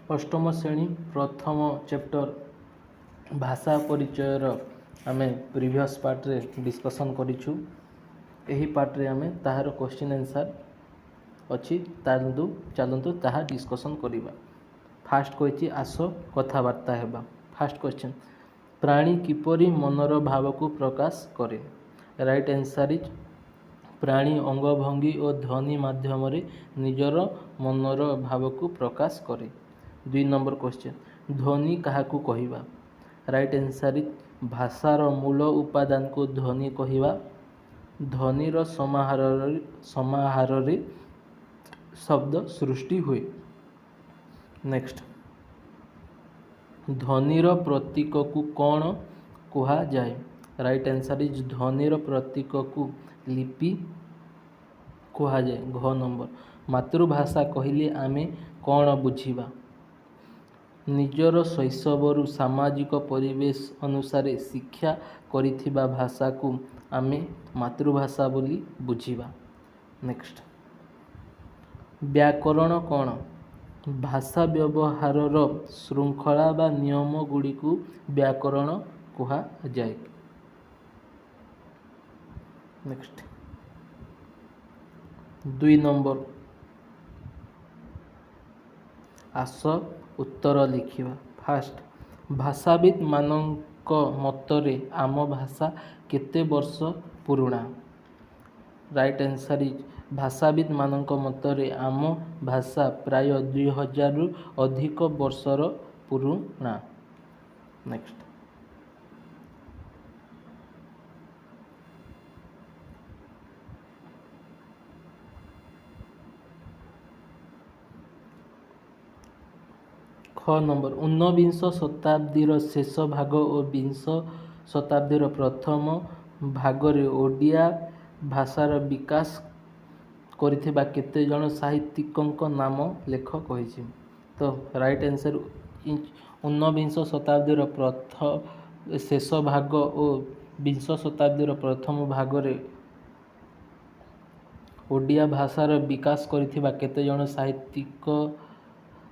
अष्टम श्रेणी प्रथम चैप्टर भाषा परिचयर आमे प्रीवियस पार्ट रे डिस्कशन करिछु। एही पार्ट रे आमे ताहार क्वेश्चन आंसर अछि चलतु ताहा डिस्कशन करिबा। फास्ट कहछि आस कथावार्ता हेबा। फास्ट क्वेश्चन, प्राणी किपरि मनर भाव को प्रकाश करे? राइट आंसर इज प्राणी अंगभंगी और ध्वनि माध्यम रे निजर मनर भाव को प्रकाश करे। 2 नंबर क्वेश्चन, ध्वनि काहाकू कहिबा? राइट आंसर इज भाषार मूल उपादान को ध्वनि कहिबा। ध्वनिर समाहार रे शब्द सृष्टि हुए। नेक्स्ट, ध्वनिर प्रतीक को कौन कुहा जाए? राइट आंसर इज ध्वनिर प्रतीक को लिपि कुहा जाए। घ नंबर, मातृभाषा कहिले आमे कौन बुझिबा? निजर शैशवरु सामाजिक परिवेश अनुसार शिक्षा करिथिबा भाषा को आमे मातृभाषा बोली बुझिबा। नेक्स्ट, व्याकरण कौन? भाषा व्यवहारर श्रृंखला बा नियम गुड़ी को व्याकरण कुहा जाए। नेक्स्ट, 2 नंबर, आस उत्तर लिखिबा। फास्ट, भाषाविद मानक मतरे आम भाषा केते वर्ष पुराणा? राइट आंसर इज भाषाविद मानक मतरे आम भाषा प्राय 2000 रु अधिक वर्षर पुराणा। नेक्स्ट, ख नंबर, 19 शताब्दीर शेष भाग और 20 शताब्दीर प्रथम भागरे ओडिया भाषार विकास करिथिबा केते जन साहित्यिकଙ୍କ नाम लेख कहिछि। तो राइट आंसर इज 19 शताब्दीर शेष भाग और 20 शताब्दीर प्रथम भागरे ओडिया भाषार विकास करिथिबा केते जन साहित्यिक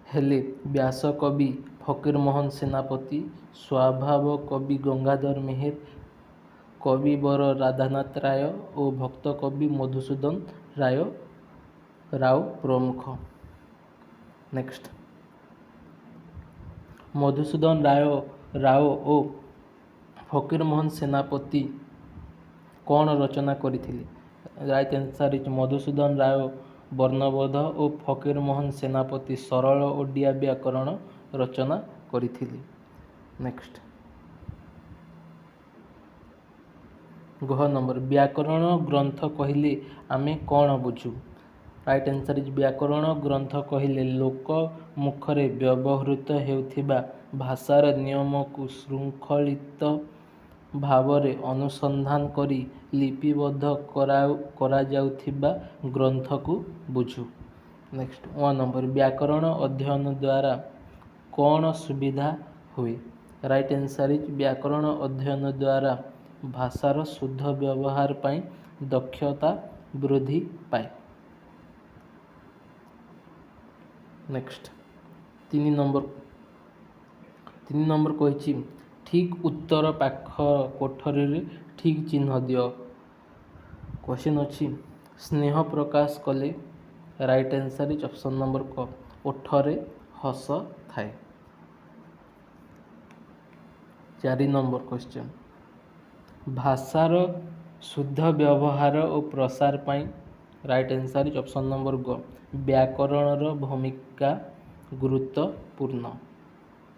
हेले व्यासकवि फकीरमोहन सेनापति, स्वभाव कवि गंगाधर मेहेर, कविवर राधानाथ राय और भक्त कवि मधुसूदन राव प्रमुख। नेक्स्ट, मधुसूदन राव और फकीरमोहन सेनापति कौन रचना करथिले? Right answer is Madhusudan Rao Varnabodha और फकीरमोहन सेनापति सरल ओडिया व्याकरण रचना करथिले। नेक्स्ट, घ नंबर, व्याकरण ग्रंथ कहिले आमे कौन बुझू? राइट आंसर इज व्याकरण ग्रंथ कहिले लोक मुखरे व्यवहृत हेउथिबा भाषार नियम को श्रृंखलित भावरे अनुसंधान करी लिपिबद्ध करा जाउथिबा ग्रंथ को बुझू। नेक्स्ट, 1 नंबर, व्याकरण अध्ययन द्वारा कौन सुविधा हुए? राइट आंसर इज व्याकरण अध्ययन द्वारा भाषार शुद्ध व्यवहार पाई दक्षता वृद्धि पाए। नेक्स्ट, 3 नंबर कहिछि ठीक उत्तर पाख कोठरी रे ठीक चिन्ह दियो। क्वेश्चन अछि स्नेह प्रकाश कले। Right answer is option number क, ओठरे हस थाए। 4 नंबर क्वेश्चन, भाषार शुद्ध व्यवहार और प्रसार पाई। Right answer is option number ग, व्याकरणर भूमिका गुरुत्वपूर्ण।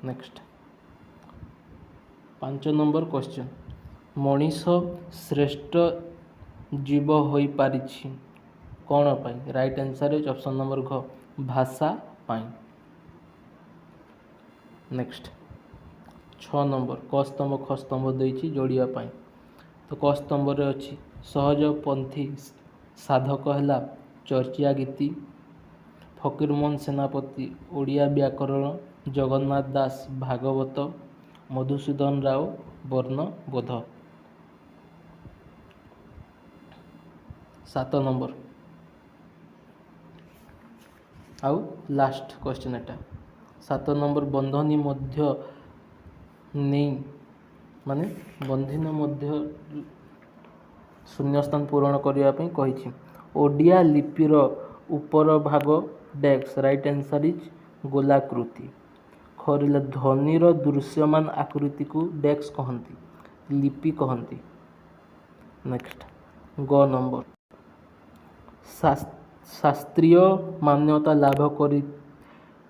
नेक्स्ट, 5 नंबर क्वेश्चन, मनीष श्रेष्ठ जीव होई पारिछि कौन पाई? Right answer is option number घ, भाषा पाई। नेक्स्ट, 6 नंबर, क स्तंभ ख स्तंभ देइछि जोड़िया पाई। तो क स्तंभ रे अछि सहज पंथी साधक हैला चर्चिया गीति, फकीरमोहन सेनापति ओडिया व्याकरण, जगन्नाथ दास भागवत, मधुसूदन राव वर्णबोध। 7 नंबर, आउ लास्ट क्वेश्चन एटा 7 ନମ୍ବର ବନ୍ଧନୀ ମଧ୍ୟ ନେଇ ମାନେ ବନ୍ଧନ ମଧ୍ୟ ଶୂନ୍ୟସ୍ଥାନ ପୂରଣ କରିବା ପାଇଁ କହିଛି। ଓଡ଼ିଆ ଲିପିର ଉପର ଭାଗ ଡେକ୍ସ, ରାଇଟ୍ ଆନ୍ସର୍ ଇଜ୍ ଗୋଲାକୃତି। ଖରିଲା ଧ୍ୱନିର ଦୃଶ୍ୟମାନ ଆକୃତିକୁ ଡେକ୍ସ କହନ୍ତି, ଲିପି କହନ୍ତି। ନେକ୍ସଟ ଗ ନମ୍ବର, ଶାସ୍ତ୍ରୀୟ ମାନ୍ୟତା ଲାଭ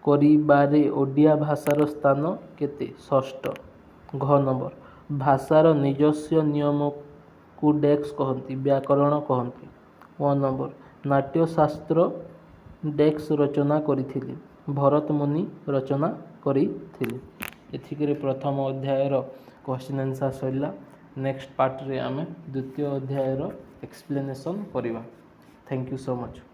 କରିବାରେ ଓଡ଼ିଆ ଭାଷାର ସ୍ଥାନ କେତେ? ଷଷ୍ଠ। ଘ ନମ୍ବର, ଭାଷାର ନିଜସ୍ୱ ନିୟମକୁ ଡେକ୍ସ କହନ୍ତି, ବ୍ୟାକରଣ କହନ୍ତି। ଅ ନମ୍ବର, ନାଟ୍ୟଶାସ୍ତ୍ର ଡେକ୍ସ ରଚନା କରିଥିଲେ? ଭରତ ମୁନି ରଚନା କରିଥିଲେ। ଏତିକିରେ ପ୍ରଥମ ଅଧ୍ୟାୟର କ୍ୱେଶ୍ଚିନ୍ ଆନ୍ସର୍ ସରିଲା। ନେକ୍ସଟ ପାର୍ଟରେ ଆମେ ଦ୍ୱିତୀୟ ଅଧ୍ୟାୟର ଏକ୍ସପ୍ଲେନେସନ୍ କରିବା। Thank you so much.